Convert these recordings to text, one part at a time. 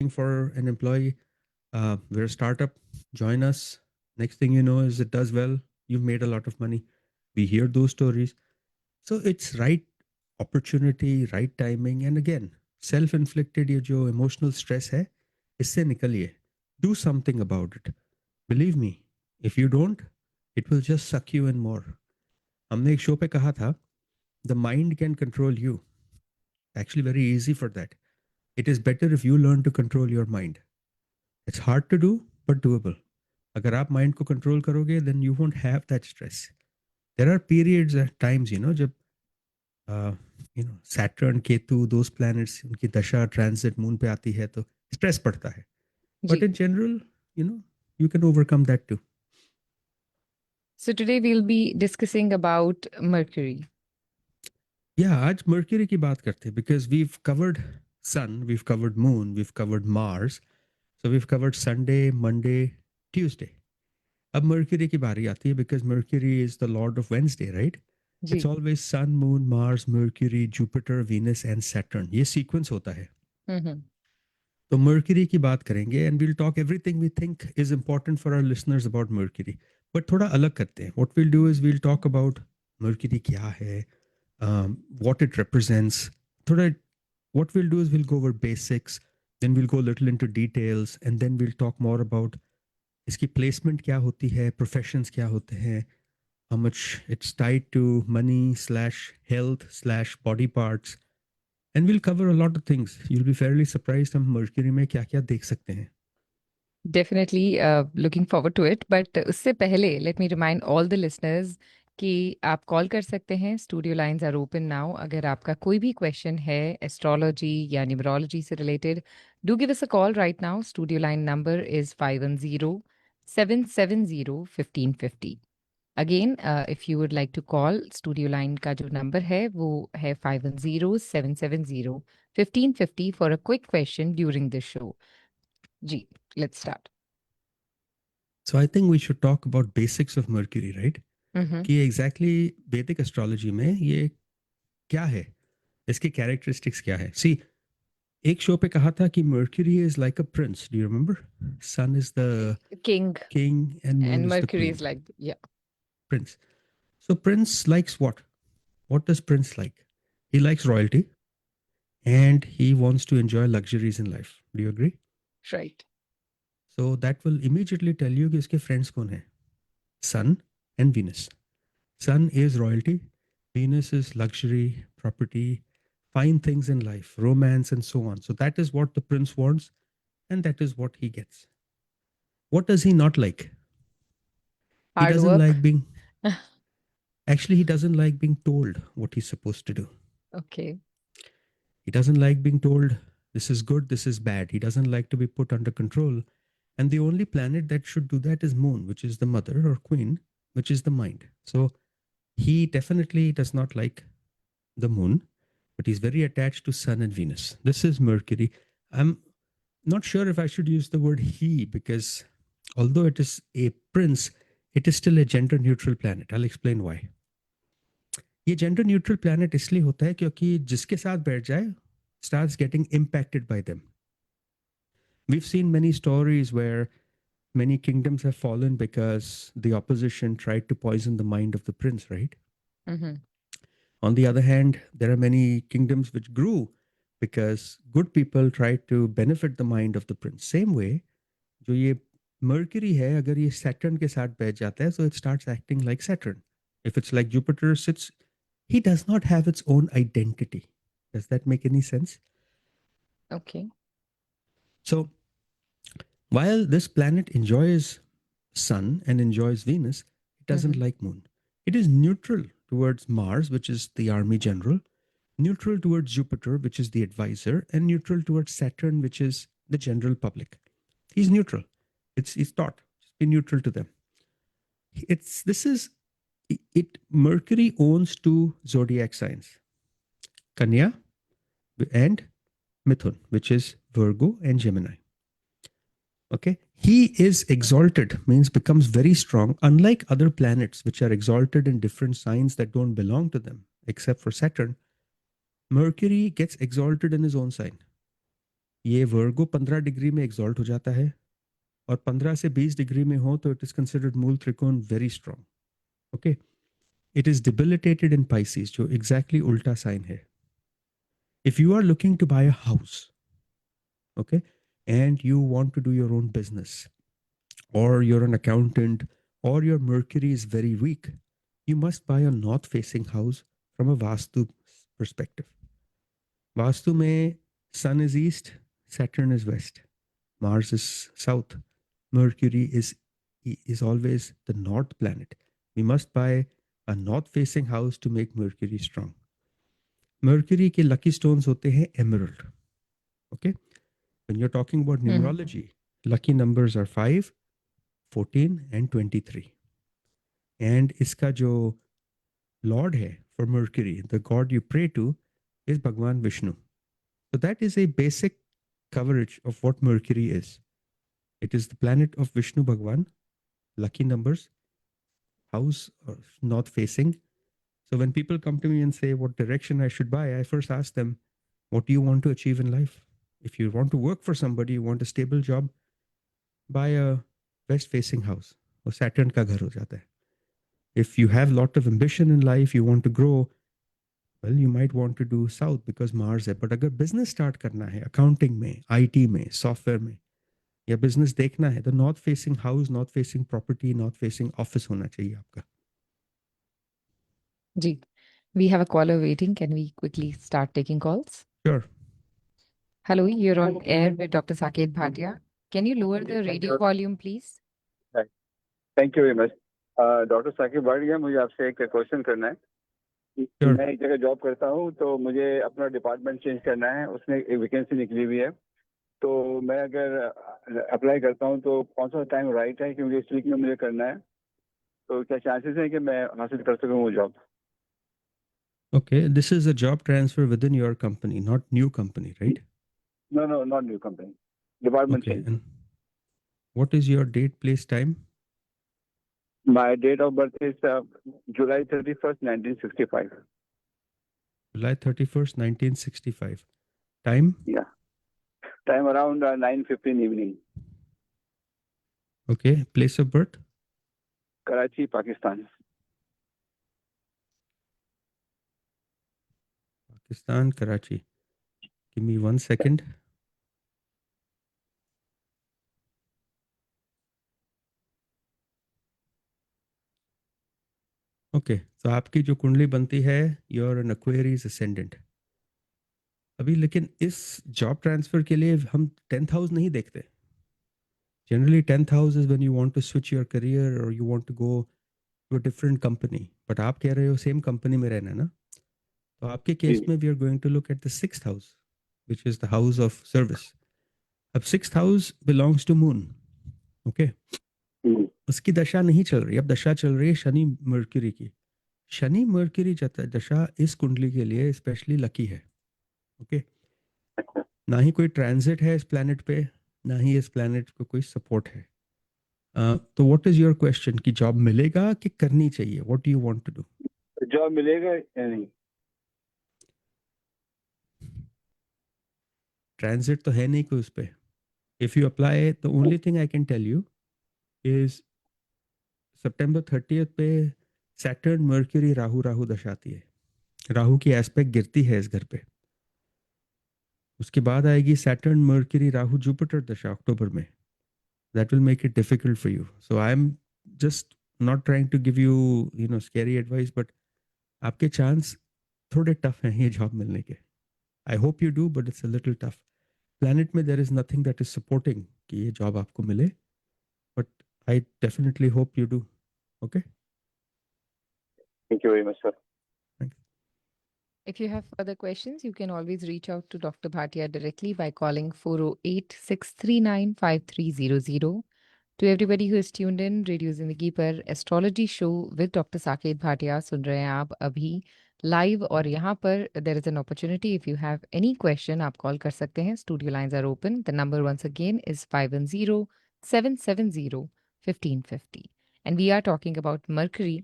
for an employee. We're a startup. Join us. Next thing you know is it does well. You've made a lot of money. We hear those stories. So it's right opportunity, right timing, and again, self-inflicted ये जो emotional stress है, इससे निकलिए. Do something about it. Believe me, if you don't, it will just suck you in more. हमने एक show पे कहा था, the mind can control you. Actually, very easy for that. It is better if you learn to control your mind. It's hard to do, but doable. अगर आप mind को control करोगे, then you won't have that stress. There are periods at times, जब uh, Saturn, Ketu, those planets, उनकी दशा transit moon पे आती है तो stress पड़ता है. But ji. in general, you can overcome that too. So today we'll be discussing about Mercury. Yeah, आज Mercury की बात करते हैं because we've covered Sun, we've covered Moon, we've covered Mars. So we've covered Sunday, Monday, Tuesday. अब Mercury की बारी आती है because Mercury is the lord of Wednesday, right? It's ji. always Sun, Moon, Mars, Mercury, Jupiter, Venus and Saturn. ये sequence होता है. Mm-hmm. तो Mercury की बात करेंगे and we'll talk everything we think is important for our listeners about Mercury. But थोड़ा अलग करते हैं. What we'll do is we'll talk about Mercury क्या है, what it represents. थोड़ा what we'll do is we'll go over basics, then we'll go a little into details, and then we'll talk more about इसकी placement क्या होती है, professions क्या होते हैं, how much it's tied to money slash health slash body parts, and we'll cover a lot of things. You'll be fairly surprised हम Mercury में क्या क्या देख सकते हैं. Definitely looking forward to it. But उससे पहले let me remind all the listeners कि आप कॉल कर सकते हैं. Studio lines are open now. अगर आपका कोई भी क्वेश्चन है एस्ट्रोलॉजी या न्यूमरोलॉजी से related, do give us a call right now. Studio line number is 510-770-1550. Again if you would like to call, studio line का जो नंबर है वो है 510-770-1550 for a quick question during this show. जी, let's start. So I think we should talk about basics of Mercury, right? Mm-hmm. कि exactly Vedic astrology में ये क्या है, इसकी characteristics क्या है. See, एक शो पे कहा था कि Mercury is like a prince. Do you remember? Sun is the King king and Moon and is the Mercury queen. is like, yeah. Prince. So Prince likes what? What does Prince like? He likes royalty and he wants to enjoy luxuries in life. Do you agree? Right. So that will immediately tell you कि इसके friends कौन हैं. Sun and Venus. Sun is royalty. Venus is luxury, property, fine things in life, romance, and so on. So that is what the prince wants, and that is what he gets. What does he not like? He Hard doesn't like work. being, actually, he doesn't like being told what he's supposed to do. Okay. He doesn't like being told this is good, this is bad. He doesn't like to be put under control. And the only planet that should do that is Moon, which is the mother or queen, which is the mind. So he definitely does not like the Moon, but he's very attached to Sun and Venus. This is Mercury. I'm not sure if I should use the word he because although it is a prince, it is still a gender neutral planet. I'll explain why. ये gender neutral planet इसलिए होता है क्योंकि जिसके साथ बैठ जाए starts getting impacted by them. We've seen many stories where many kingdoms have fallen because the opposition tried to poison the mind of the prince, right? Mm-hmm. On the other hand, there are many kingdoms which grew because good people tried to benefit the mind of the prince. Same way, जो ये Mercury है, अगर ये Saturn के साथ बैठ जाता है, so it starts acting like Saturn. If it's like Jupiter sits, he does not have its own identity. Does that make any sense? Okay. So while this planet enjoys Sun and enjoys Venus, it doesn't Mm-hmm. like Moon. It is neutral towards Mars, which is the army general, neutral towards Jupiter, which is the advisor, and neutral towards Saturn, which is the general public. He's neutral. It's taught. Just be neutral to them. It's this is it. Mercury owns two zodiac signs, Kanya and Mithun, which is Virgo and Gemini. Okay, he is exalted means becomes very strong, unlike other planets which are exalted in different signs that don't belong to them, except for Saturn. Mercury gets exalted in his own sign. ये वर्गो 15 degree में exalt हो जाता है, और 15 से 20 degree में हो तो इट इज कंसिडर्ड मूल त्रिकोण very strong. Okay. It is debilitated in Pisces, जो एग्जैक्टली उल्टा साइन है. If you are looking to buy a house, okay, and you want to do your own business, or you're an accountant, or your Mercury is very weak, you must buy a north facing house from a Vastu perspective. Vastu mein Sun is east, Saturn is west, Mars is south, Mercury is always the north planet. We must buy a north facing house to make Mercury strong. Mercury के lucky stones होते हैं emerald. Okay? When you're talking about numerology, lucky numbers are 5, 14 and 23. And इसका जो lord है for Mercury, the god you pray to, is Bhagwan Vishnu. So that is a basic coverage of what Mercury is. It is the planet of Vishnu Bhagwan, lucky numbers, house or north facing. So when people come to me and say what direction I should buy, I first ask them, what do you want to achieve in life? If you want to work for somebody, you want a stable job, buy a west facing house. वो Saturn का घर हो जाता है. If you have a lot of ambition in life, you want to grow, well, you might want to do south because Mars है. But अगर business start करना है, accounting में, IT में, software में, या business देखना है, तो north facing house, north facing property, north facing office होना चाहिए आपका. जी, we have a caller waiting. Can we quickly start taking calls? Sure. Hello, you're on air with Dr. Saket Bhatia. Can you lower the radio volume, please? Thank you very much. Doctor Saqib Bhatia, मुझे आपसे एक question करना है. Sure. मैं एक जगह job करता हूँ, तो मुझे अपना डिपार्टमेंट चेंज करना है. उसमें एक वैकेंसी निकली हुई है, तो मैं अगर अप्लाई करता हूँ तो कौन सा टाइम राइट है, क्योंकि इस वीक में मुझे करना है, तो क्या चांसेस हैं कि मैं हासिल कर सकूँ वो job? Okay, this is a job transfer within your company, not new company, right? No no, not new company, department Okay, change. and what is your date, place, time? My date of birth is July 31st 1965. July 31st, 1965. Time? या time around 9:15 evening. Okay, place of birth? Karachi, Pakistan. Pakistan, Karachi. Give me 1 second. Okay, तो आपकी जो कुंडली बनती है, your N Aquarius ascendant. अभी लेकिन इस जॉब ट्रांसफर के लिए हम 10th हाउस नहीं देखते. Generally 10th house is when you want to switch your career और you want to go to a different company. But आप कह रहे हो सेम कंपनी में रहना ना, तो आपके केस में we are going to look at the 6th house, which is the house of service. अब 6th house belongs to moon. Okay, उसकी दशा नहीं चल रही, अब दशा चल रही है शनि मर्क्यूरी की. शनि मर्क्यूरी दशा इस कुंडली के लिए स्पेशली लकी है. ओके, ना ही कोई ट्रांजिट है इस प्लैनेट पे, ना ही इस प्लैनेट को कोई सपोर्ट है. तो व्हाट इज योर क्वेश्चन, कि जॉब मिलेगा कि करनी चाहिए, what do you want to do? Job मिलेगा या नहीं? ट्रांजिट तो है नहीं कोई उस पे. If you apply, the only thing I can tell you is September 30th पे सैटर्न मर्क्यूरी राहु राहु दशाती है. राहु की एस्पेक्ट गिरती है इस घर पे. उसके बाद आएगी सैटर्न मर्क्यूरी राहु जुपिटर दशा अक्टूबर में. That will make it difficult for you. So I am just not trying to give you scary advice, but आपके चांस थोड़े टफ हैं ये जॉब मिलने के. I hope you do, but it's a little tough. Planet में there is nothing that is supporting कि ये job आपको मिले, but I definitely hope you do. Okay, thank you very much sir. If you have further questions, you can always reach out to Dr. Bhatia directly by calling 408-639-5300. To everybody who is tuned in, radio Zindagi पर astrology show with doctor Saket Bhatia सुन रहे हैं आप अभी live. और यहाँ पर there is an opportunity. If you have any question आप कॉल कर सकते हैं. Studio lines are open. The number once again is 510-770-1550. And we are talking about Mercury.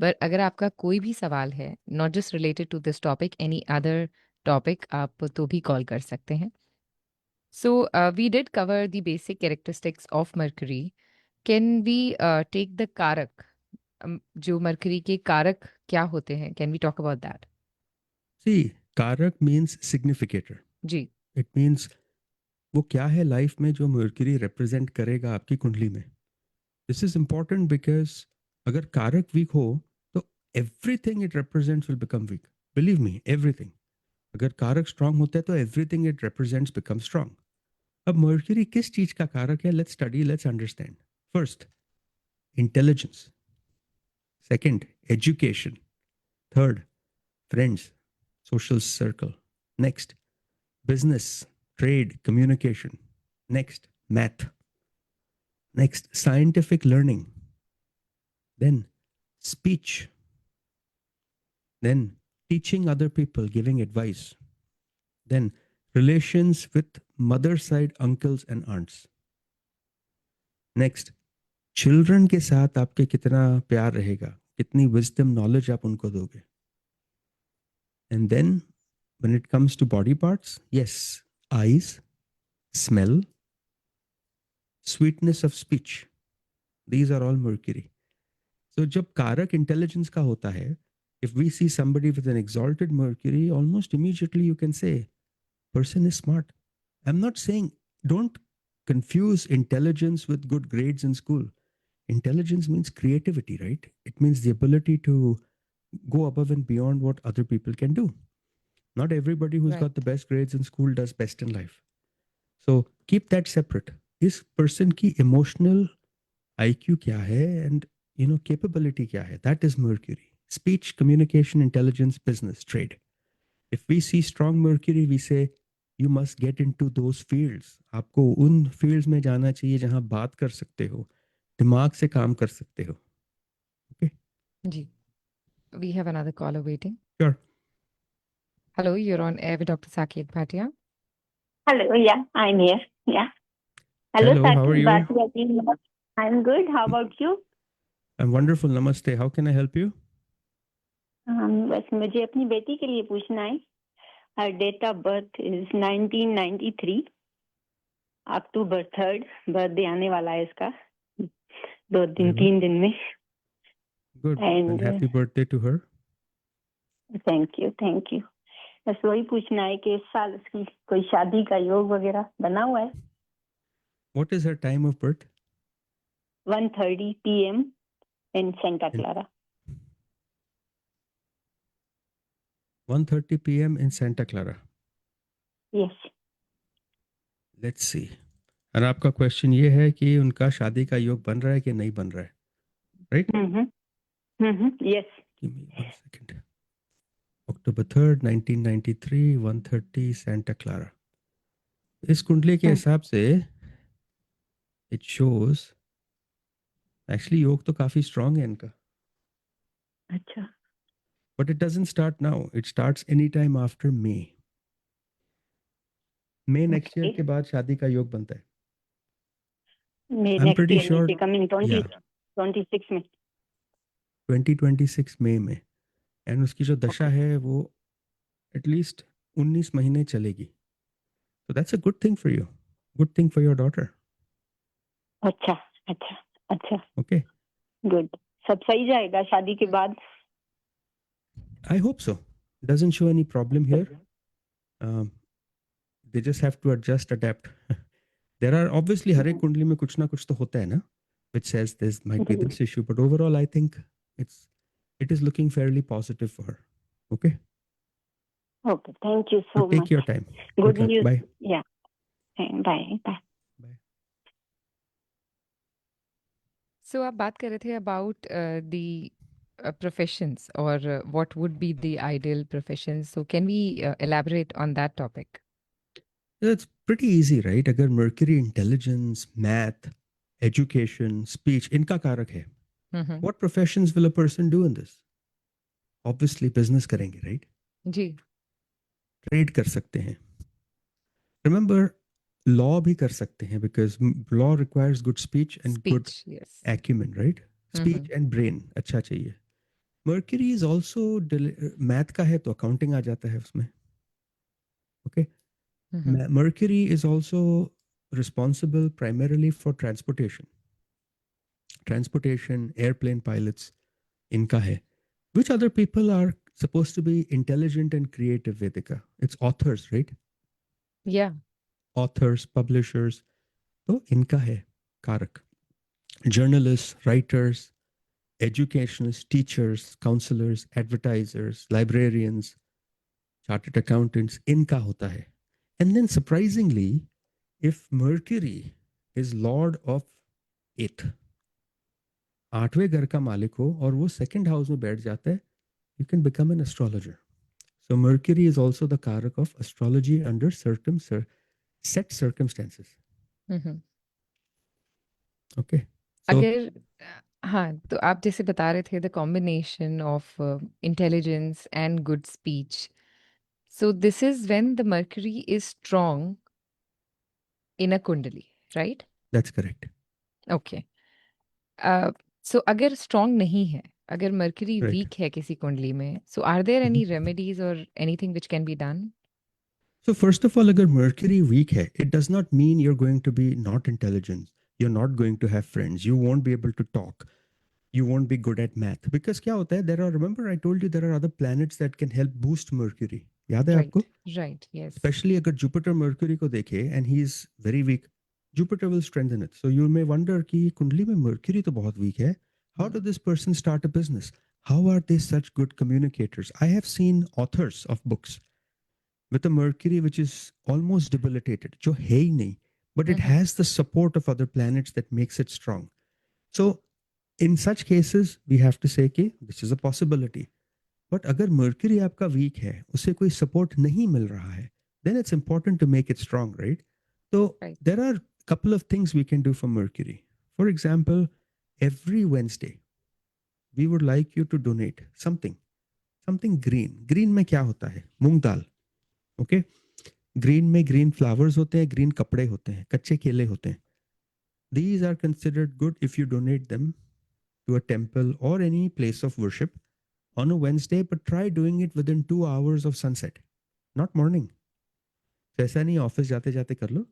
But अगर आपका कोई भी सवाल है, not just related to this topic, any other topic, आप तो भी कॉल कर सकते हैं. So we did cover the basic characteristics of Mercury. Can we take the कारक? जो मरकरी के कारक क्या होते हैं? Can we talk about that? See, कारक means significator. Ji. It means वो क्या है लाइफ में जो मर्क्यूरी रिप्रेजेंट करेगा आपकी कुंडली में. दिस इज इंपॉर्टेंट बिकॉज अगर कारक वीक हो तो everything it represents will become weak. Believe me, everything. अगर कारक स्ट्रांग होता है तो everything it represents become strong. अब मर्क्यूरी किस चीज का कारक है? Let's study, let's understand. First, intelligence. Second, education. Third, friends, social circle. Next, business, trade, communication. Next, math. Next, scientific learning. Then, speech. Then, teaching other people, giving advice. Then, relations with mother side uncles and aunts. Next, children के साथ आपके कितना प्यार रहेगा, कितनी wisdom, knowledge आप उनको दोगे. And then, when it comes to body parts, yes, eyes, smell, sweetness of speech. These are all Mercury. So जब कारक इंटेलिजेंस का होता है, if we see somebody with an exalted Mercury, almost immediately you can say, person is smart. I'm not saying, don't confuse intelligence with good grades in school. Intelligence means creativity, right? It means the ability to go above and beyond what other people can do. Not everybody who's Right. got the best grades in school does best in life. So keep that separate. इस person की emotional IQ क्या है and capability क्या है? That is Mercury. Speech, communication, intelligence, business, trade. If we see strong Mercury, we say you must get into those fields. आपको उन fields में जाना चाहिए जहां बात कर सकते हो, दिमाग से काम कर सकते हो. Okay? Ji. We have another caller waiting. Sure. Hello, you're on air with Dr. Saket Bhatia. Hello, yeah, I'm here. Yeah. Hello, Hello, how are you? Bhatia. I'm good. How about you? I'm wonderful. Namaste. How can I help you? बस मुझे अपनी बेटी के लिए पूछना है. Her date of birth is 1993. October 3rd. Birthday आने वाला है इसका. Very well. 3 दिन में. Good. And And happy birthday to her. thank you. बस वही पूछना है कि इस साल उसकी कोई शादी का योग वगैरह बना हुआ है. What is her time of birth? 1:30 p.m. in Santa In- Clara. 1:30 p.m. in Santa Clara. Yes. Let's see. और आपका क्वेश्चन ये है कि उनका शादी का योग बन रहा है कि नहीं बन रहा है, right? Yes. Give me 1 second. October 3rd, 1993, 1:30 Santa Clara. इस कुंडली के हिसाब से it shows actually योग तो काफी strong है इनका. अच्छा. But it doesn't start now. It starts anytime after May. May next year Okay. के बाद शादी का योग बनता है. May I'm next pretty year, sure. coming 20, Yeah. 26 में. 2026 मई में. एंड उसकी जो दशा है वो एटलीस्ट 19 महीने चलेगी. So that's a good thing for you. Good thing for your daughter. अच्छा. Okay. गुड. सब सही जाएगा शादी के बाद. I hope so. Doesn't show any problem here. They just have to adjust, adapt. There are obviously हर एक कुंडली में कुछ ना कुछ तो होता है ना, which says this might be this issue. But overall, I think it is looking fairly positive for her. Okay. Okay. Thank you so So take much. your time. Good luck. news. Bye. Yeah. Bye. Bye. So आप बात कर रहे थे about the professions or what would be the ideal professions. So can we elaborate on that topic? It's pretty easy, right? अगर Mercury intelligence, math, education, speech इनका कारक है. Mm-hmm. What professions will a person do in this? Obviously business करेंगे, right? जी. Trade कर सकते हैं. Remember, law भी कर सकते हैं because law requires good speech and good Speech, yes. acumen, right? Speech and brain अच्छा चाहिए. Mercury is also math का है तो accounting आ जाता है उसमें. Okay. Mhm. Mercury is also responsible primarily for transportation, airplane pilots, इनका है. Which other people are supposed to be intelligent and creative, Vedika? It's authors, right? Yeah. Authors, publishers. तो इनका है कारक. Journalists, writers, educationalists, teachers, counselors, advertisers, librarians, chartered accountants, इनका होता है. And then surprisingly, if Mercury is Lord of eighth, आठवें घर का मालिक हो और वो सेकंड हाउस में बैठ जाता है, you can become an astrologer. So Mercury is also the karak of astrology under set circumstances. Mhm. Okay. So अगर हाँ, तो आप जैसे बता रहे थे the combination of intelligence and good speech. So this is when the Mercury is strong in a Kundali, right? that's correct. Okay. Uh, so अगर strong नहीं है, अगर Mercury Right. weak है किसी कुंडली में, so are there any Mhm. remedies or anything which can be done? So first of all, agar Mercury weak hai, it does not mean you're going to be not intelligent. You're not going to have friends. You won't be able to talk. You won't be good at math. Because kya hota hai, remember I told you there are other planets that can help boost Mercury. याद है आपको? Right, yes. Especially agar Jupiter Mercury ko dekhe and he is very weak, Jupiter will strengthen it. So you may wonder कि कुंडली में Mercury तो बहुत weak है. How did this person start a business? How are they such good communicators? I have seen authors of books with a Mercury which is almost debilitated, जो है ही नहीं, but it has the support of other planets that makes it strong. So in such cases, we have to say कि this is a possibility. But अगर Mercury आपका weak है, उसे कोई support नहीं मिल रहा है, then it's important to make it strong, right? So Right. there are a couple of things we can do for Mercury. For example, every Wednesday, we would like you to donate something green. Green में क्या होता है? मूंग दाल. Okay? Green में green flowers होते हैं, green कपड़े होते हैं, कच्चे केले होते हैं. These are considered good if you donate them to a temple or any place of worship on a Wednesday, but try doing it within 2 hours of sunset, not morning. So ऐसा नहीं office जाते जाते कर लो.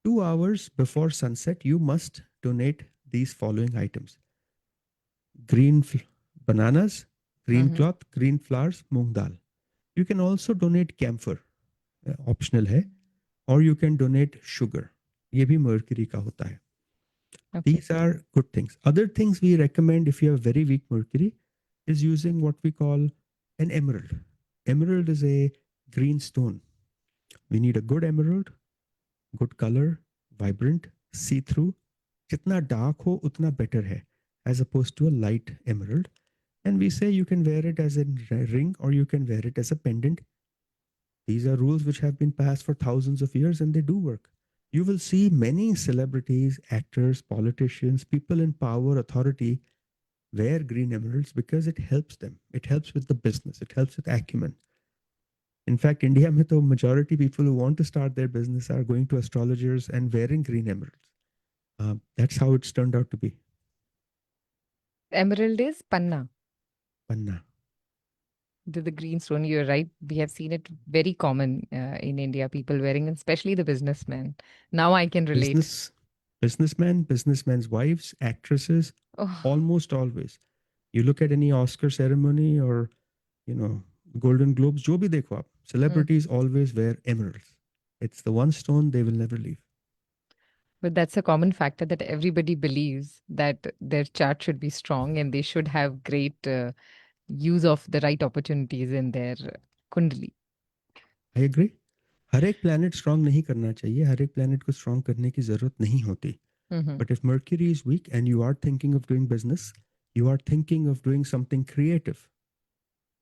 2 hours before sunset, you must donate these following items: green bananas, green cloth, green flowers, moong dal. You can also donate camphor, optional है, or you can donate sugar. ये भी mercury का होता है. Okay. These are good things. Other things we recommend if you have very weak mercury is using what we call an emerald. Emerald is a green stone. We need a good emerald, good color, vibrant, see-through. Jitna dark ho, utna better hai, as opposed to a light emerald. And we say you can wear it as a ring or you can wear it as a pendant. These are rules which have been passed for thousands of years and they do work. You will see many celebrities, actors, politicians, people in power, authority wear green emeralds because it helps them. It helps with the business. It helps with acumen. In fact, India mein to majority people who want to start their business are going to astrologers and wearing green emeralds. That's how it's turned out to be. Emerald is Panna. Panna. The green stone, you're right. We have seen it very common in India, people wearing, especially the businessmen. Now I can relate. Businessmen's wives, actresses, Oh, almost always. You look at any Oscar ceremony or, you know, Golden Globes, jo bhi dekho aap, celebrities always wear emeralds. It's the one stone they will never leave. but that's a common factor that everybody believes that their chart should be strong and they should have great use of the right opportunities in their kundali. I agree. हर एक planet strong नहीं करना चाहिए. हर एक planet को strong करने की जरूरत नहीं होती. But if Mercury is weak and you are thinking of doing business, you are thinking of doing something creative,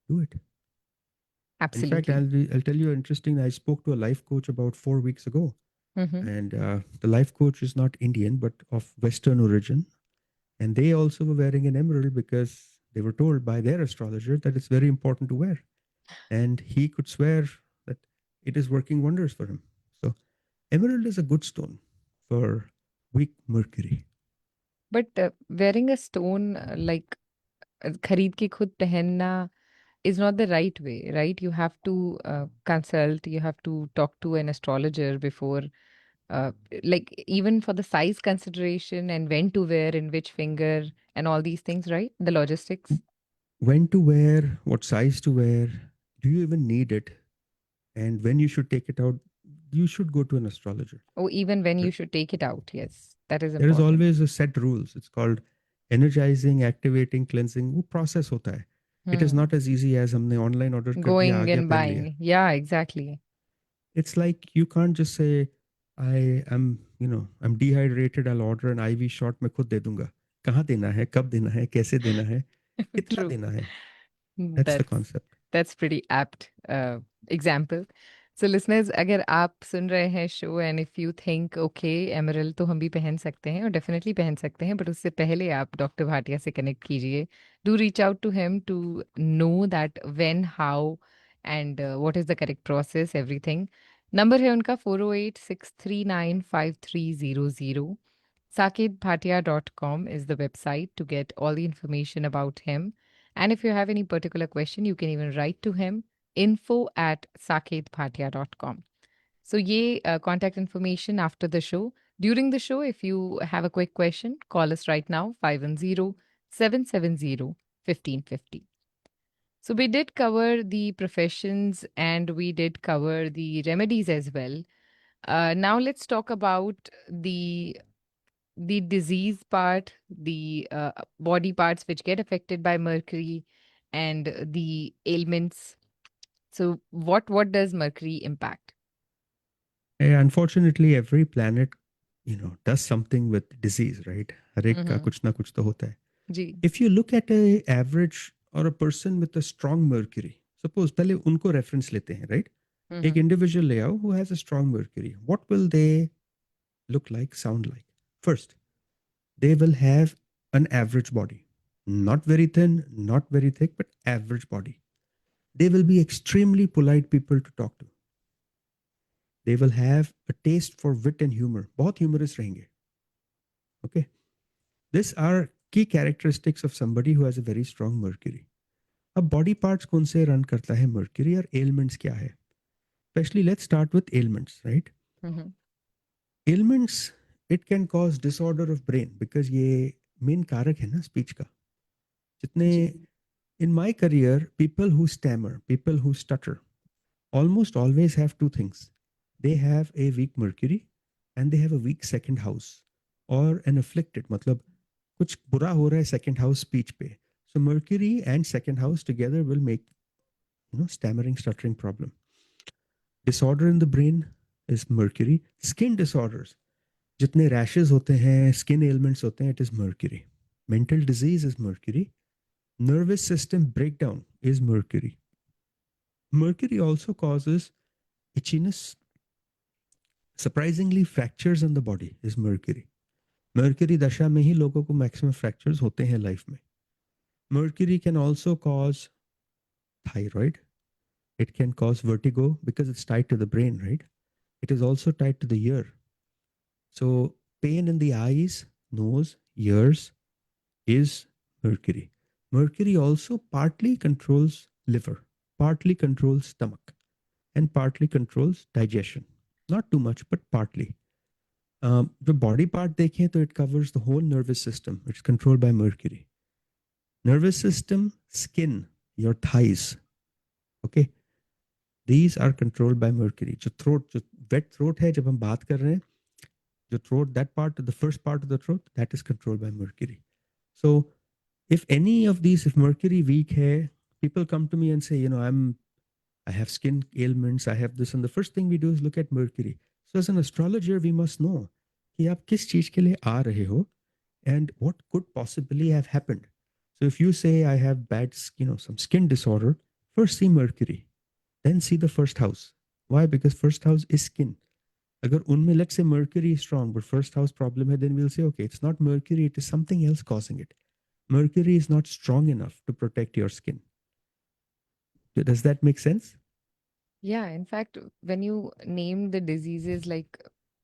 do it. In fact, Absolutely. I'll tell you interesting. I spoke to a life coach about 4 weeks ago, Mhm. and the life coach is not Indian but of Western origin, and they also were wearing an emerald because they were told by their astrologer that it's very important to wear, and he could swear that it is working wonders for him. So, emerald is a good stone for weak Mercury. But wearing a stone like खरीद के खुद पहनना is not the right way, right? You have to consult, you have to talk to an astrologer before, like even for the size consideration and when to wear in which finger and all these things, right? The logistics. When to wear, what size to wear, do you even need it, and when you should take it out, you should go to an astrologer. Or even when you Right? should take it out. Yes, that is There is important. always a set rules. It's called energizing, activating, cleansing. वो process होता है. It is Hmm. not as easy as हमने online order कर दिया, आ Going गया, and पहन लिया. buying. Yeah, exactly. It's like you can't just say, I'm dehydrated, I'll order an IV shot, मैं खुद दे दूंगा. कहाँ देना है, कब देना है, कैसे देना है, कितना True. देना है. That's the That's concept. that's pretty apt example. So listeners, अगर आप सुन रहे हैं show and if you think okay emerald तो हम भी पहन सकते हैं और definitely पहन सकते हैं, but उससे पहले आप डॉक्टर भाटिया से कनेक्ट कीजिए. Do reach out to him to know that when, how and what is the correct process, everything. Number है उनका 408-639-5300. saketbhatia.com is the website to get all the information about him. And if you have any particular question, you can even write to him info@saketbhatia.com. So, ye contact information after the show. During the show, if you have a quick question, call us right now 510-770-1550. So, we did cover the professions and we did cover the remedies as well. Now, let's talk about the disease part, the body parts which get affected by mercury, and the ailments. So, what does mercury impact? Unfortunately, every planet, does something with disease, right? हर एक का Mm-hmm. कुछ ना कुछ तो होता है. Ji. If you look at a average or a person with a strong mercury, suppose पहले उनको reference लेते हैं, right? एक Mm-hmm. individual ले आओ who has a strong mercury. What will they look like, sound like? First, they will have an average body. Not very thin, not very thick, but average body. They will be extremely polite people to talk to. They will have a taste for wit and humor. बहुत humorous रहेंगे. Okay. These are key characteristics of somebody who has a very strong mercury. अब body parts कौन से run करता है mercury और ailments क्या है? Especially let's start with ailments, right? Mm-hmm. Ailments, it can cause disorder of brain because ये main कारक है ना speech का. जितने Ji. in my career, people who stammer, people who stutter, almost always have two things. They have a weak mercury and they have a weak second house or an afflicted, मतलब कुछ बुरा हो रहा है second house speech पे. So mercury and second house together will make, stammering, stuttering problem. Disorder in the brain is mercury. Skin disorders, जितने rashes होते हैं, skin ailments होते हैं, it is mercury. Mental disease is mercury. Nervous system breakdown is mercury. Mercury also causes itchiness. Surprisingly, fractures in the body is mercury. Mercury दशा में ही लोगों को maximum fractures होते हैं life में. Mercury can also cause thyroid. It can cause vertigo because it's tied to the brain, right? It is also tied to the ear. So pain in the eyes, nose, ears is mercury. Mercury also partly controls liver, partly controls stomach, and partly controls digestion. Not too much, but partly. The body part देखें तो it covers the whole nervous system. It's controlled by mercury. Nervous system, skin, your thighs. Okay. These are controlled by mercury. जो throat, जो wet throat है जब हम बात कर रहे हैं, the throat, that part, the first part of the throat, that is controlled by mercury. So if any of these, if mercury weak hai, people come to me and say, I have skin ailments, I have this, and the first thing we do is look at mercury. So as an astrologer, we must know कि आप किस चीज के लिए आ रहे हो and what could possibly have happened. So if you say I have bad, some skin disorder, first see mercury, then see the first house. Why? Because first house is skin. अगर उनमें let's say mercury is strong but first house problem है, then we'll say okay, it's not mercury, it is something else causing it. Mercury is not strong enough to protect your skin. Does that make sense? Yeah, in fact, when you name the diseases like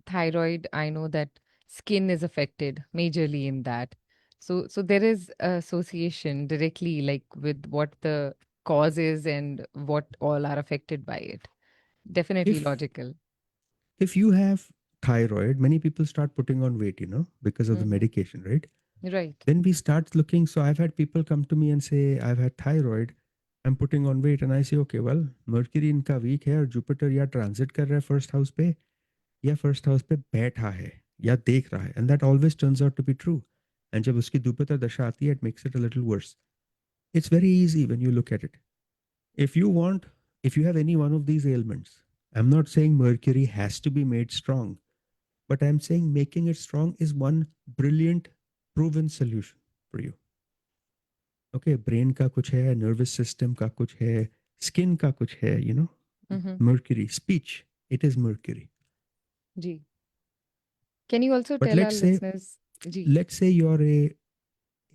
thyroid, I know that skin is affected majorly in that. So there is a association directly like with what the causes and what all are affected by it. Definitely If logical. if you have thyroid, many people start putting on weight, because of the Mhm. medication, right? Right. Then we start looking. So I've had people come to me and say, I've had thyroid, I'm putting on weight. And I say, okay, well, Mercury इनका weak है और Jupiter या transit कर रहा है first house पे या first house पे बैठा है या देख रहा है. And that always turns out to be true. And जब उसकी Jupiter दशा आती है, it makes it a little worse. It's very easy when you look at it. If you want, if you have any one of these ailments, I'm not saying Mercury has to be made strong, but I'm saying making it strong is one brilliant, proven solution for you. Okay, brain का कुछ है, nervous system का कुछ है, skin का कुछ है, Mm-hmm. Mercury, speech, it is Mercury. Ji. Can you also But tell our listeners? Ji. let's say you're a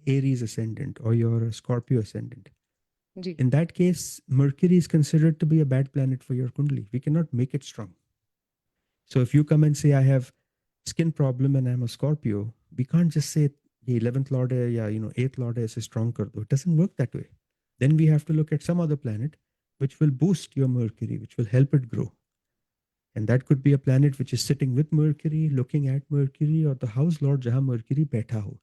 Aries ascendant or you're a Scorpio ascendant. Ji. In that case, Mercury is considered to be a bad planet for your Kundali. We cannot make it strong. So if you come and say, I have skin problem and I'm a Scorpio, we can't just say, the 11th Lord hai, ya, 8th Lord hai, is strong kar do. It doesn't work that way. Then we have to look at some other planet which will boost your Mercury, which will help it grow. And that could be a planet which is sitting with Mercury, looking at Mercury, or the house lord jahan Mercury बैठा हो.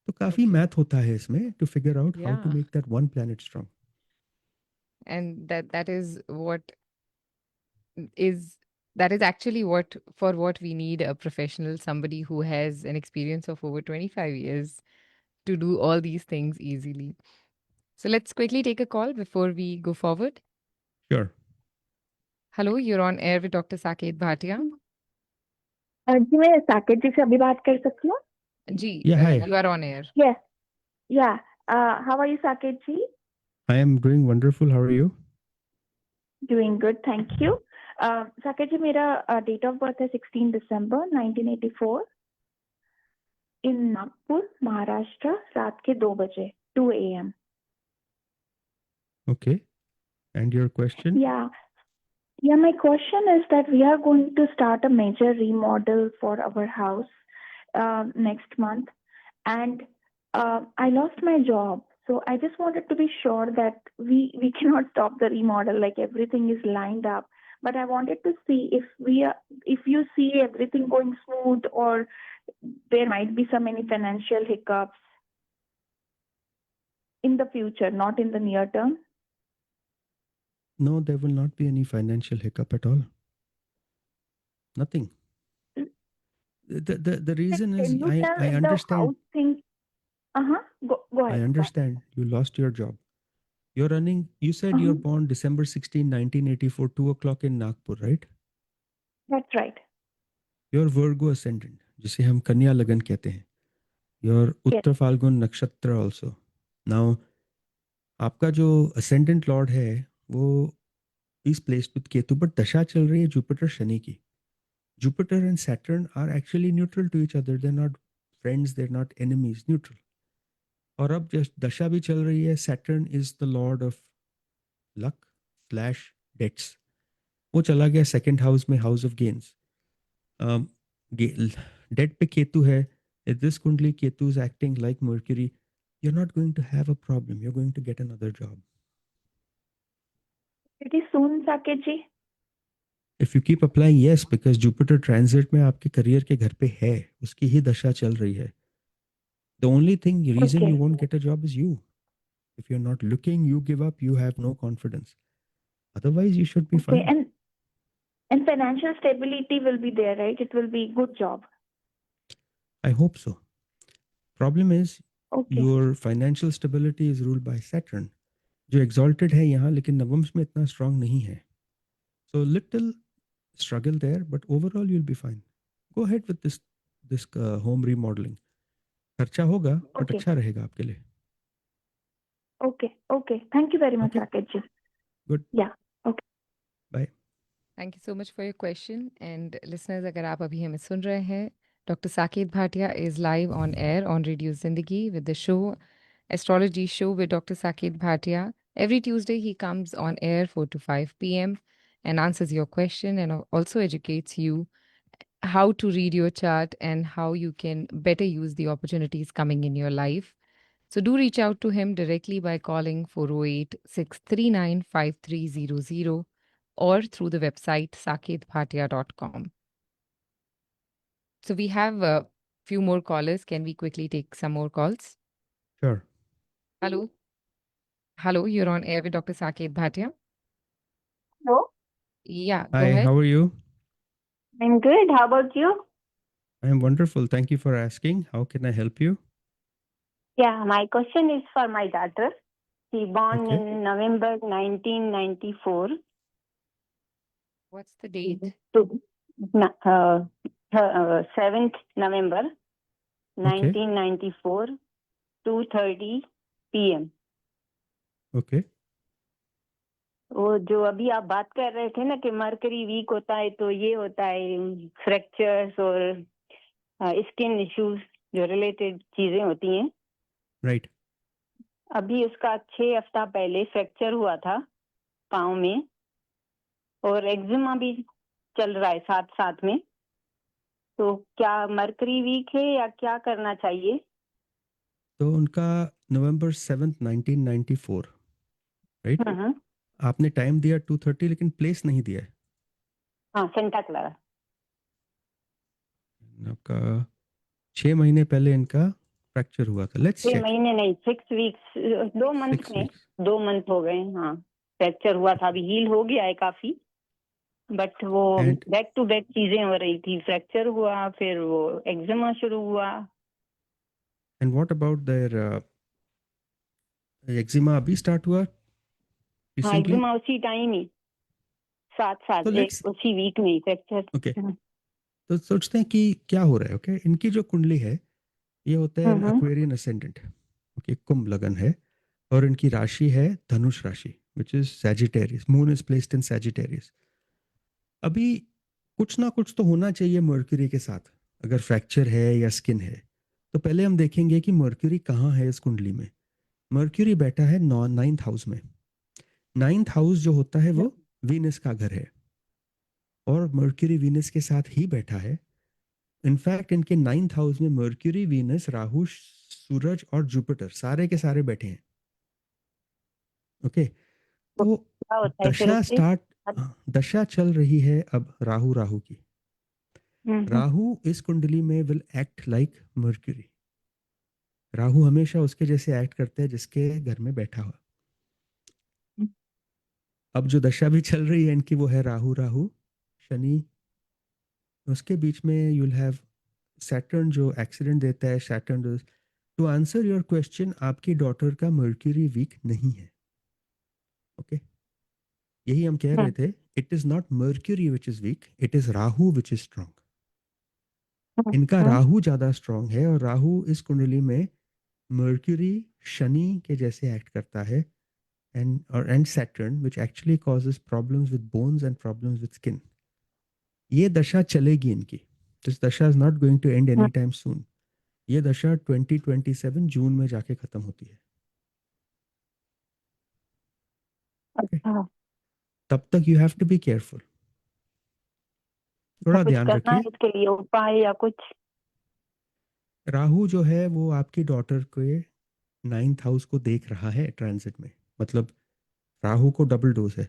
तो काफी Okay. math होता है इसमें to figure out how to Yeah. make that one planet strong. And that is is that is actually what we need a professional, somebody who has an experience of over 25 years to do all these things easily. So let's quickly take a call before we go forward. Sure. Hello, you're on air with Dr. Saket Bhatia. जी मैं साकेत जी से अभी बात कर सकती हूँ? Ji, Yeah, hi. you are on air. Yes. Yeah. How are you, Saket ji? I am doing wonderful. How are you? Doing good, thank you. Saket ji, मेरा date of birth है 16 December 1984 in Nagpur, Maharashtra, रात के 2 बजे, 2 a.m. Okay. And your question? Yeah. Yeah, my question is that we are going to start a major remodel for our house next month, and I lost my job. So I just wanted to be sure that we cannot stop the remodel, like everything is lined up. But I wanted to see if you see everything going smooth, or there might be some any financial hiccups in the future, not in the near term. No, there will not be any financial hiccup at all. Nothing. The reason is Can you tell I if the understand. house thing? Go ahead. I understand. You lost your job. You're running. You said you're born December 16, 1984, 2 o'clock in Nagpur, right? That's right. You're Virgo ascendant, जिसे हम कन्या लगन कहते हैं. You're Uttar Falgun Nakshatra also. Now, आपका जो ascendant lord है वो is placed with Ketu, but दशा चल रही है Jupiter शनि की. Jupiter and Saturn are actually neutral to each other. They're not friends, they're not enemies, neutral. और अब जस्ट दशा भी चल रही है. Saturn is the lord of luck / debts. वो चला गया second house में, house of gains. Debt पे केतु है. If this kundli Ketu is acting like Mercury, you're not going to have a problem. You're going to get another job. Pretty soon, Saket ji. If you keep applying, yes, because Jupiter transit में आपके career के घर पे है, उसकी ही दशा चल रही है. The only reason you won't get a job is you. If you're not looking, you give up, you have no confidence. Otherwise, you should be fine. And financial stability will be there, right? It will be good job. I hope so. Problem is, Okay. your financial stability is ruled by Saturn, जो exalted है यहाँ, लेकिन नवम्स में इतना strong नहीं है. So little struggle there, but overall you'll be fine. Go ahead with this home remodeling. खर्चा होगा, but Okay. अच्छा रहेगा आपके लिए. Okay. Thank you very much, Okay. Saket ji. Good. Yeah. Okay. Bye. Thank you so much for your question. And listeners, अगर आप अभी हमें सुन रहे हैं, Dr. Saket Bhatia is live on air on Radio Zindagi with the show Astrology Show with Dr. Saket Bhatia. Every Tuesday he comes on air 4 to 5 p.m. and answers your question and also educates you how to read your chart and how you can better use the opportunities coming in your life. So do reach out to him directly by calling 408-639-5300 or through the website saketbhatia.com. So we have a few more callers. Can we quickly take some more calls? Sure. Hello. Hello, you're on air with Dr. Saket Bhatia. Hello, Yeah, go Hi, ahead. how are you? I'm good. How about you? I am wonderful. Thank you for asking. How can I help you? Yeah, my question is for my daughter. She born Okay. in November 1994 What's the date? to 7th November Okay. 1994, 2:30 p.m. Okay. वो जो अभी आप बात कर रहे थे ना कि मरकरी वीक होता है तो ये होता है फ्रैक्चर्स और स्किन इश्यूज जो रिलेटेड चीजें होती हैं. Right. अभी उसका 6 हफ्ता पहले फ्रैक्चर हुआ था पाँव में और एक्जिमा भी चल रहा है साथ साथ में. तो क्या मरकरी वीक है या क्या करना चाहिए? तो उनका नवंबर 7th 1994, राइट? हम्म. आपने टाइम दिया 2:30 लेकिन प्लेस नहीं दिया है. हाँ, सेंटा क्लारा. आपका 6 महीने पहले इनका फ्रैक्चर हुआ था. Let's 6 check. महीने नहीं, 6 वीक्स, 2 मंथ 6 में, weeks. 2 मंथ हो गए. हाँ, फ्रैक्चर हुआ था, अभी हील हो गया है काफी, बट वो And बैक टू बैक चीजें हो रही थी. फ्रैक्चर हुआ, फिर वो एक्जिमा शुरू हुआ. what about their eczema अभी स्टार्ट हुआ हाँ, रिसेंटली? एक्जिमा उसी टाइम ही, साथ साथ तो लेट्स उसी वीक में ही फ्रैक्चर. ओके. तो सोचते हैं कि क्या हो रहा है. ओके, इनकी जो कुंडली है ये होता है एक्वेरियन असेंडेंट. ओके, कुंभ लगन है और इनकी राशि है धनुष राशि which is Sagittarius. Moon is placed in Sagittarius. अभी कुछ ना कुछ तो होना चाहिए मर्क्यूरी के साथ. अगर फ्रैक्चर है या स्किन है तो पहले हम देखेंगे कि मर्क्यूरी कहाँ है इस कुंडली में. मर्क्यूरी बैठा है 9th हाउस में. 9th हाउस जो होता है वो वीनस का घर है और मर्क्यूरी वीनस के साथ ही बैठा है. इनफैक्ट इनके 9th हाउस में मर्क्यूरी, वीनस, राहु, सूरज और जुपिटर सारे के सारे बैठे हैं. ओके. तो क्या होता है फिर दशा उससे? दशा चल रही है अब राहु की. राहु इस कुंडली में will act like mercury. Rahu हमेशा उसके जैसे एक्ट करते हैं जिसके घर में बैठा हुआ. अब जो दशा भी चल रही है इनकी वो है राहु शनि. उसके बीच में यूल हैव सैटर्न जो एक्सीडेंट देता है. Saturn. To answer your question, आपकी डॉटर का मर्क्यूरी वीक नहीं है. ओके. यही हम कह रहे थे. It is not Mercury which is weak, it is Rahu which is strong. इनका राहु ज्यादा स्ट्रांग है और राहु इस कुंडली में मर्क्यूरी, शनि के जैसे एक्ट करता है. and Saturn, which actually causes problems with bones and problems with skin. ये दशा चलेगी इनकी. This dasha is not going to end anytime soon. ये दशा 2027 जून में जाके खत्म होती है. Okay. तब तक you have to be careful. थोड़ा कुछ ध्यान करना है रखिए. इसके लिए उपाय या कुछ? राहु जो है वो आपकी डॉटर के 9th हाउस को देख रहा है ट्रांजिट में. मतलब राहु को डबल डोज है.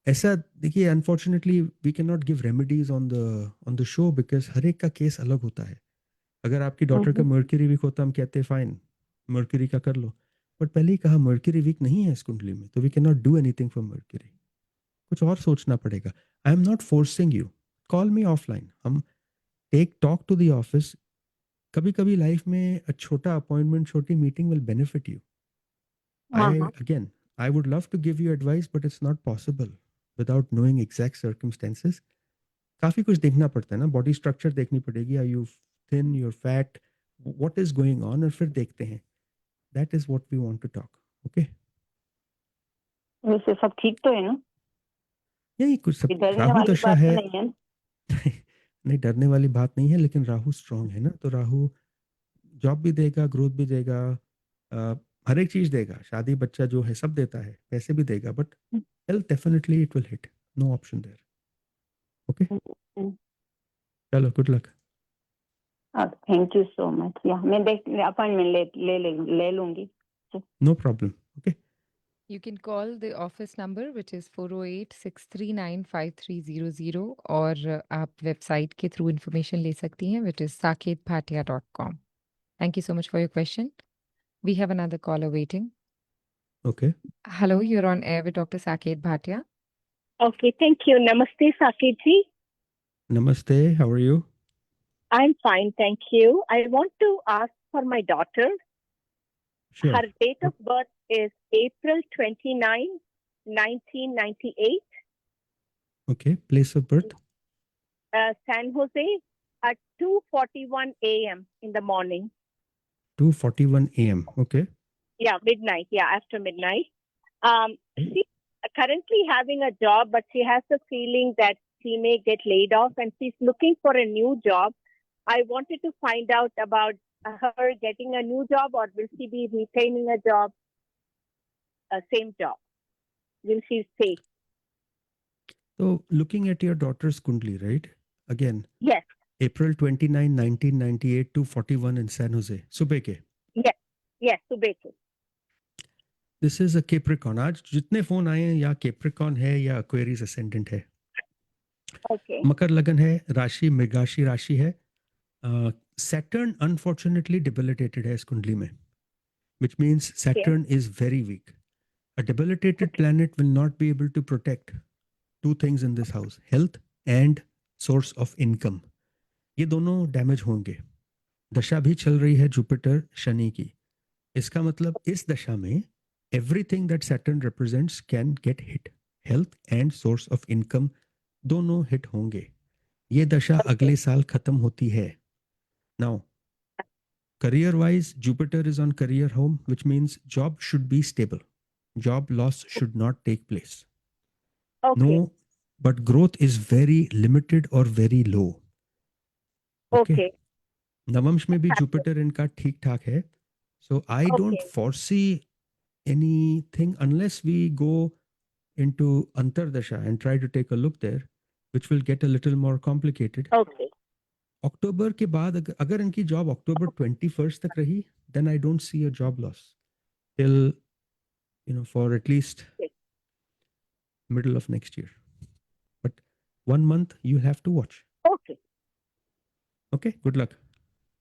ऐसा देखिए, unfortunately we can not give remedies on the show because हर एक का केस अलग होता है. अगर आपकी डॉटर का मर्क्यूरी वीक होता हम कहते हैं फाइन, मर्क्यूरी का कर लो. बट पहले ही कहा मर्क्यूरी वीक नहीं है इस कुंडली में, तो we can not do anything for Mercury. कुछ और सोचना पड़ेगा. I am not forcing you. Call me offline. हम take talk to the office. कभी कभी लाइफ में छोटा अपॉइंटमेंट, छोटी meeting will benefit you. I would love to give you advice, but it's not possible without knowing exact circumstances. काफी कुछ देखना पड़ता है ना. बॉडी स्ट्रक्चर देखनी पड़ेगी. Are you thin, you're fat, what is going on, और फिर देखते हैं. That is what we want to talk. Okay. वैसे सब ठीक तो है ना? यही कुछ सब. डरने राहु वाली दशा बात है. तो नहीं है? नहीं, डरने वाली बात नहीं है, लेकिन राहु स्ट्रांग है ना. तो राहु जॉब भी देगा, ग्रोथ भी देगा, हर एक चीज देगा. शादी, बच्चा जो है सब देता है, पैसे भी देगा. But health definitely it will hit. No option there. Okay. चलो, good luck. Thank you so much. या मैं अपॉइंटमेंट ले लूंगी। No problem. Okay. You can call the office number, which is 408-639-5300, और आप वेबसाइट के थ्रू इंफॉर्मेशन ले सकती हैं, which is saketbhatia.com. Thank you so much for your question. We have another caller waiting. Okay. Hello, you're on air with Dr. Saket Bhatia. Okay, thank you. Namaste, Saket ji. Namaste. How are you? I'm fine, thank you. I want to ask for my daughter. Sure. Her date of birth is April 29, 1998, Okay. Place of birth? San Jose at 2:41 a.m. in the morning. 2:41 a.m. Okay. Yeah, midnight. Yeah, after midnight. She's currently having a job, but she has the feeling that she may get laid off and she's looking for a new job. I wanted to find out about her getting a new job, or will she be retaining a job, same job? Will she stay? So looking at your daughter's Kundli, right? Again, Yes, April 29, 1998, 2:41 in San Jose. सुबह के. yes, Subeke. This is a Capricorn. आज जितने phone आए हैं या Capricorn है या Aquarius ascendant है. Okay. मकर लगन है, राशि मृगाशी राशि है. Saturn unfortunately debilitated है इस कुंडली में, which means Saturn is very weak. A debilitated planet will not be able to protect two things in this house: health and source of income. ये दोनों डैमेज होंगे. दशा भी चल रही है जुपिटर शनि की. इसका मतलब इस दशा में everything that Saturn represents can get hit. Health and source of income दोनों हिट होंगे. ये दशा अगले साल खत्म होती है. Now, career wise, Jupiter is on career home, which means job should be stable. Job loss should not take place. Okay. No, but growth is very limited or very low. Okay. नवंश में भी Jupiter इनका ठीक ठाक है. So I don't Okay. foresee anything unless we go into Antardasha and try to take a look there, which will get a little more complicated. Okay. अक्टूबर के बाद अगर इनकी जॉब अक्टूबर 21 तक रही, then I don't see a job loss till for at least middle of next year. But 1 month you have to watch. Okay. Okay, good luck.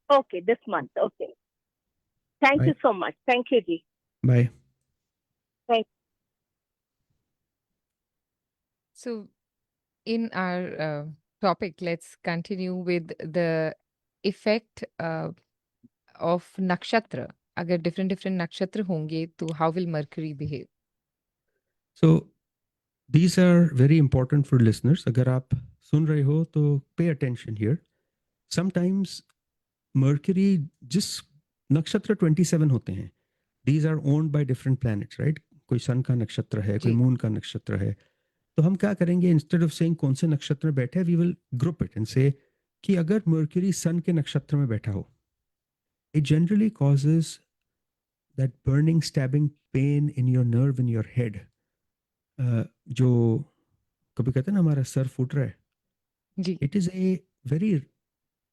Okay, this month. Okay. Thank Bye. you so much. Thank you, Ji. Bye. So, in our topic, let's continue with the effect of nakshatra. अगर different नक्षत्र होंगे तो how will Mercury behave? So these are very important for listeners. अगर आप सुन रहे हो तो pay attention here. Sometimes Mercury जिस नक्षत्र 27 होते हैं, these are owned by different planets, right? कोई सन का नक्षत्र है, कोई जी. मून का नक्षत्र है. तो हम क्या करेंगे, इंस्टेड ऑफ सेइंग कौन से नक्षत्र में बैठे, we will group it and say कि अगर मर्क्यूरी सन के नक्षत्र में बैठा हो, it generally causes that burning stabbing pain in your nerve in your head. जो कभी कहते हैं ना हमारा सर फूट रहा है, जी. It is a very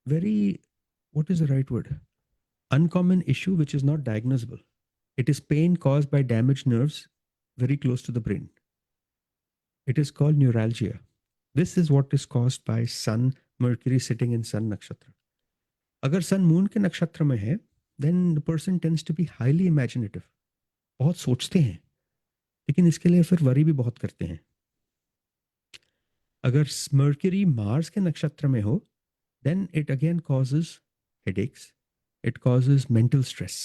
very what is the right word, uncommon issue which is not diagnosable. It is pain caused by damage nerves very close to the brain. It is called neuralgia. This is what is caused by Sun, Mercury sitting in Sun nakshatra. अगर Sun Moon के नक्षत्र में है, then the person tends to be highly imaginative. बहुत सोचते हैं, लेकिन इसके लिए फिर वरी भी बहुत करते हैं. अगर Mercury Mars के नक्षत्र में हो, then it again causes headaches. It causes mental stress.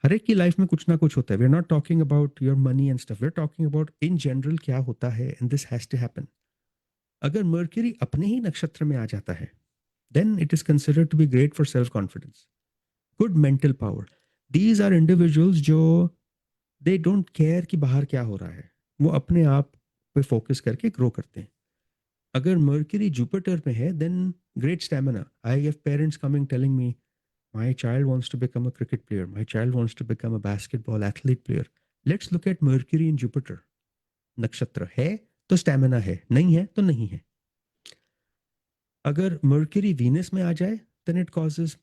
हर एक की लाइफ में कुछ ना कुछ होता है. We are not talking about your money and stuff, we are talking about in general क्या होता है, and this has to happen. अगर मर्क्यूरी अपने ही नक्षत्र में आ जाता है, then it is considered to be great for self confidence, good mental power. These are individuals जो दे डोंट केयर कि बाहर क्या हो रहा है, वो अपने आप पे फोकस करके ग्रो करते हैं. अगर मर्क्यूरी जुपिटर में है, then great stamina. I have parents coming telling me, my child wants to become a cricket player, my child wants to become a basketball athlete player. Let's look at Mercury in Jupiter. नक्षत्र है तो stamina है, नहीं है तो नहीं है. अगर Mercury वीनस में आ जाए, then it causes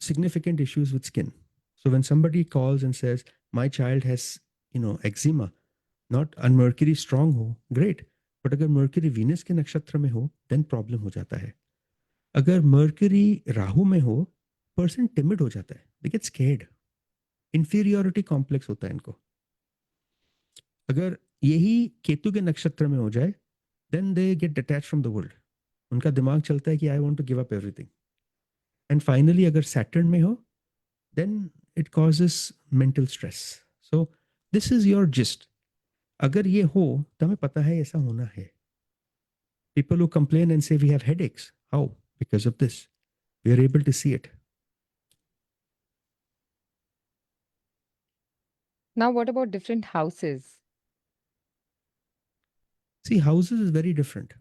significant issues with skin. So when somebody calls and says, my child has, eczema, not and Mercury strong ho, great. But अगर Mercury Venus के नक्षत्र में हो, then problem हो जाता है. अगर Mercury राहु में हो, person timid हो जाता है. They get scared. Inferiority complex होता है इनको. अगर यही केतु के नक्षत्र में हो जाए, then they get detached from the world. उनका दिमाग चलता है कि I want to give up everything. And finally, अगर Saturn में हो, then it causes mental stress. So this is your gist. अगर ये हो तो हमें पता है ऐसा होना है. People who complain and say we have headaches. How? Because of this. We are able to see it. Now, what about different houses? See, houses is very different.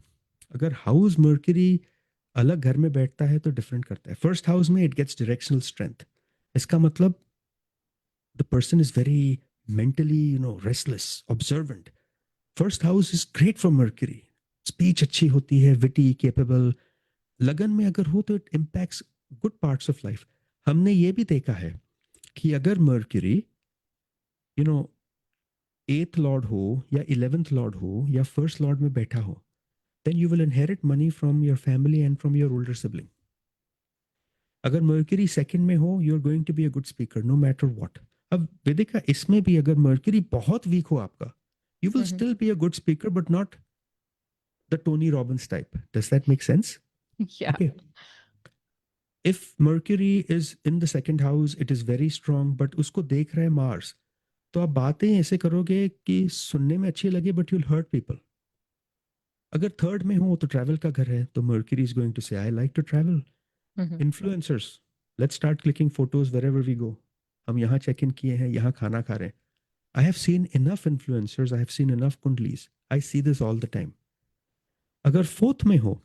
अगर house Mercury अलग घर में बैठता है तो different करता है. First house में it gets directional strength. इसका मतलब the person is very mentally, restless, observant. First house is great for Mercury. Speech अच्छी होती है, witty, capable. लगन में अगर हो तो it impacts good parts of life. हमने ये भी देखा है कि अगर Mercury, 8th lord हो या 11th lord हो या first lord में बैठा हो, then you will inherit money from your family and from your older sibling. अगर Mercury second में हो, you're going to be a good speaker no matter what. अब वेदिका इसमें भी अगर Mercury बहुत weak हो आपका, you will still be a good speaker but not the Tony Robbins type. Does that make sense? Yeah. Okay. If Mercury is in the second house, it is very strong, but उसको देख रहा है Mars, तो आप बातें ऐसे करोगे कि सुनने में अच्छी लगे but you'll hurt people. अगर थर्ड में हो तो ट्रैवल का घर है, तो Mercury is going to say I like to travel. Influencers, let's start clicking photos wherever we go. हम यहाँ check in किए हैं, यहाँ खाना खा रहे हैं. I have seen enough influencers, I have seen enough kundlis. I see this all the time. अगर fourth में हो,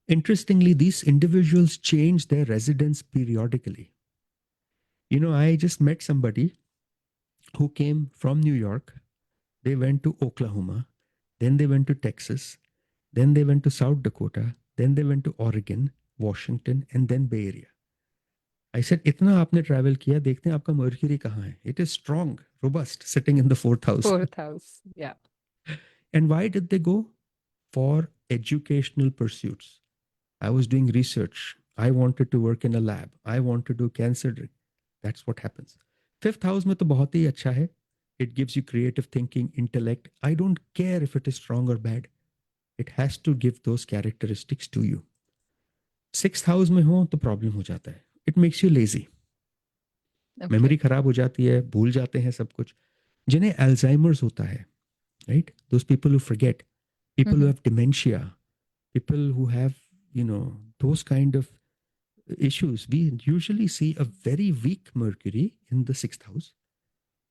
interestingly, these individuals change their residence periodically. I just met somebody who came from New York. They went to Oklahoma. Then they went to Texas. Then they went to South Dakota. Then they went to Oregon, Washington, and then Bay Area. I said, इतना आपने travel किया, देखते हैं आपका Mercury कहाँ है. It is strong, robust, sitting in the 4th house. 4th house. Yeah. And why did they go? For educational pursuits. I was doing research. I wanted to work in a lab. I want to do cancer drug. That's what happens. 5th house में तो बहुत ही अच्छा है. It gives you creative thinking, intellect. I don't care if it is strong or bad. It has to give those characteristics to you. 6th house में हो तो problem हो जाता है. It makes you lazy. Okay. Memory खराब हो जाती है, भूल जाते हैं सब कुछ. जिन्हें Alzheimer's होता है, right? Those people who forget, people who have dementia, people who have, those kind of issues. We usually see a very weak Mercury in the 6th house.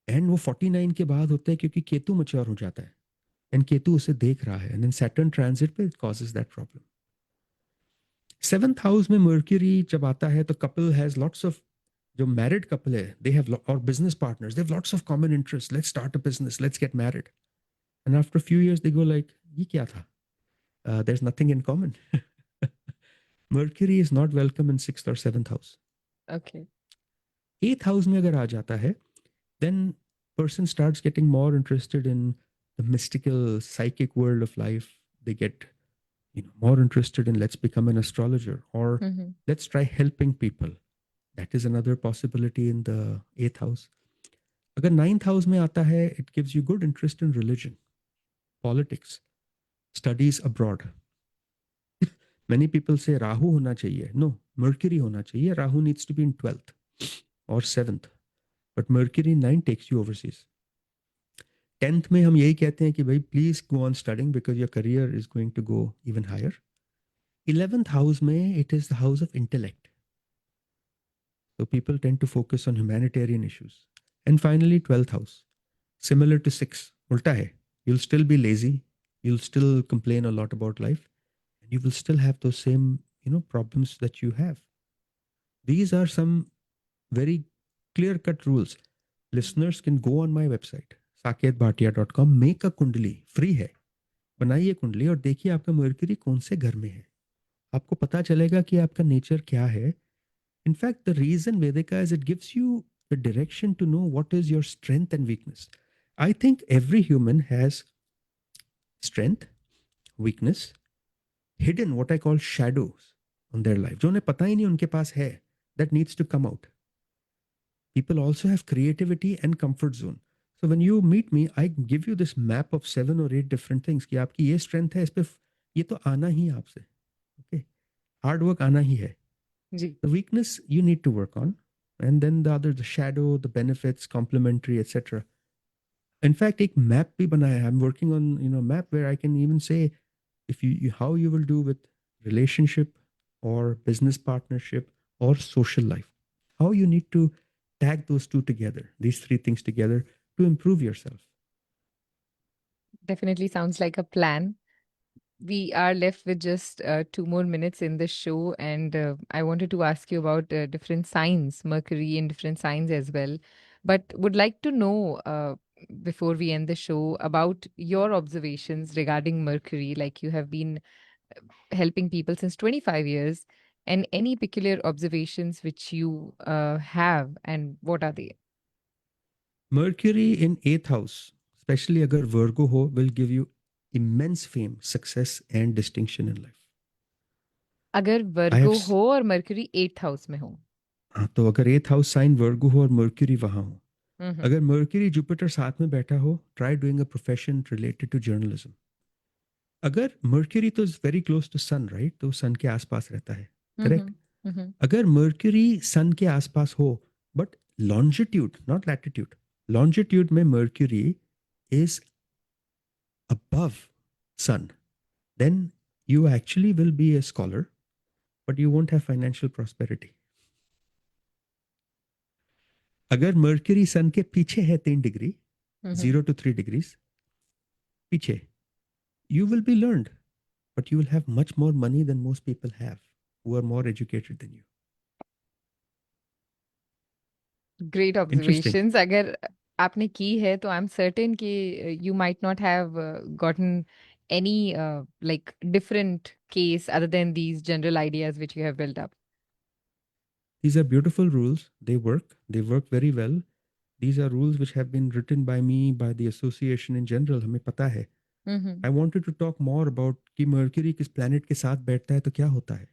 And वो 49 के बाद होता है क्योंकि केतु mature हो जाता है. And केतु उसे देख रहा है. And then Saturn transit पे it causes that problem. 7th house में Mercury जब आता है तो couple has lots of, जो married couple है, they have, or business partners, they have lots of common interests. Let's start a business. Let's get married. And after a few years, they go like, ये क्या था? There's nothing in common. Mercury is not welcome in 6th or 7th house. Okay. 8th house में अगर आ जाता है, then person starts getting more interested in the mystical, psychic world of life. They get, more interested in let's become an astrologer or let's try helping people. That is another possibility in the 8th house. अगर 9th house में आता है, it gives you good interest in religion, politics, studies abroad. Many people say Rahu होना चाहिए. No, Mercury होना चाहिए. Rahu needs to be in 12th or 7th. But Mercury in 9 takes you overseas. 10th में हम यही कहते हैं कि भाई please go on studying because your career is going to go even higher. 11th house में it is the house of intellect. So people tend to focus on humanitarian issues. And finally 12th house. Similar to 6. उल्टा है. You'll still be lazy. You'll still complain a lot about life. And you will still have those same, problems that you have. These are some very clear-cut rules. Listeners can go on my website, saketbhatia.com, make a kundali, free है. बनाइए कुंडली और देखिए आपका mercury कौन से घर में है. आपको पता चलेगा कि आपका नेचर क्या है. In fact the reason Vedika is it gives you the direction to know what is your strength and weakness. I think every human has strength, weakness, hidden what I call shadows on their life, जो उन्हें पता ही नहीं उनके पास है, that needs to come out. People also have creativity and comfort zone. So when you meet me, I give you this map of 7 or 8 different things कि आपकी ये strength है, इस पे ये तो आना ही है आपसे. Okay, hard work आना ही है. जी. The weakness you need to work on, and then the other, the shadow, the benefits, complementary, etc. In fact, एक map भी बनाया है. I'm working on map where I can even say if how you will do with relationship or business partnership or social life, how you need to tag those two together, these three things together to improve yourself. Definitely sounds like a plan. We are left with just 2 more minutes in the show, and I wanted to ask you about different signs, Mercury in different signs as well. But would like to know before we end the show about your observations regarding Mercury. Like, you have been helping people since 25 years, and any peculiar observations which you have, and what are they? Mercury in 8th house, especially agar Virgo ho, will give you immense fame, success and distinction in life. अगर I Virgo have हो और mercury 8th house में हो. हाँ, तो अगर 8th house sign वर्गो हो और मर्क्यूरी वहां हो, हम्म. अगर मर्क्यूरी जुपिटर साथ में बैठा हो, try doing a profession related to journalism. अगर मर्क्यूरी तो is very close to sun, right, तो सन के आसपास रहता है, करेक्ट. अगर मर्क्यूरी सन के आसपास हो, but longitude not latitude, longitude में Mercury is above sun, then you actually will be a scholar, but you won't have financial prosperity. अगर मर्क्यूरी सन के पीछे है 3 डिग्री, 0 to 3 degrees पीछे, you will be learned, but you will have much more money than most people have who are more educated than you. Great Interesting. observations. अगर आपने की है तो I'm certain कि you might not have gotten any like different case other than these general ideas which you have built up. These are beautiful rules. They work very well. These are rules which have been written by me, by the association in general. हमें पता है. I wanted to talk more about कि mercury किस planet के साथ बैठता है तो क्या होता है,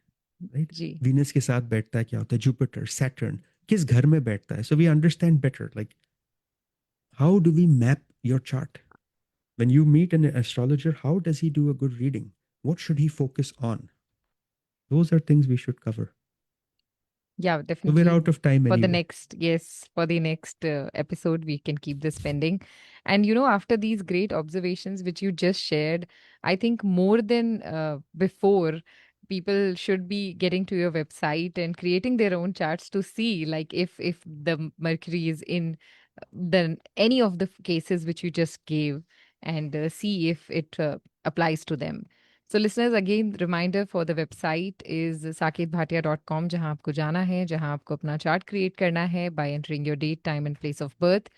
राइट. जी. वीनस के साथ बैठता है क्या होता है, जुपिटर, सैटर्न किस घर में बैठता है, so we understand better like how do we map your chart. When you meet an astrologer, how does he do a good reading, what should he focus on, those are things we should cover. Yeah, So we're definitely. out of time For the anyway. next, yes, for the next episode, we can keep this pending. And you know, after these great observations which you just shared, I think more than before, people should be getting to your website and creating their own charts to see, like, if the Mercury is in the any of the cases which you just gave, and see if it applies to them. So listeners, again, reminder for the website is saketbhatia.com, जहां आपको जाना है, जहां आपको अपना chart create करना है by entering your date, time and place of birth.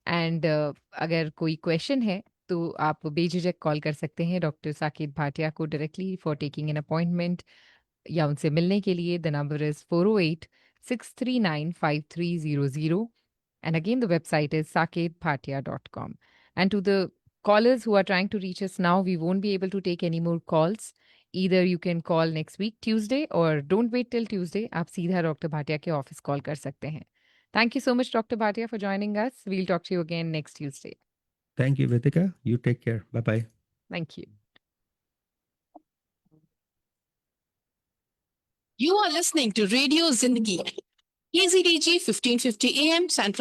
And अगर कोई क्वेश्चन है तो आप बेझिझक कॉल कर सकते हैं डॉक्टर साकेत भाटिया को directly for taking an appointment या उनसे मिलने के लिए. The number is 408-639-5300. And again, the website is saketbhatia.com. And to the callers who are trying to reach us now, we won't be able to take any more calls. Either you can call next week, Tuesday, or don't wait till Tuesday. आप सीधा doctor Bhatia के office call कर सकते हैं. Thank you so much, Dr. Bhatia, for joining us. We'll talk to you again next Tuesday. Thank you, Vedika. You take care. Bye bye. Thank you. You are listening to Radio Zindagi, KZDG 1550 AM Central.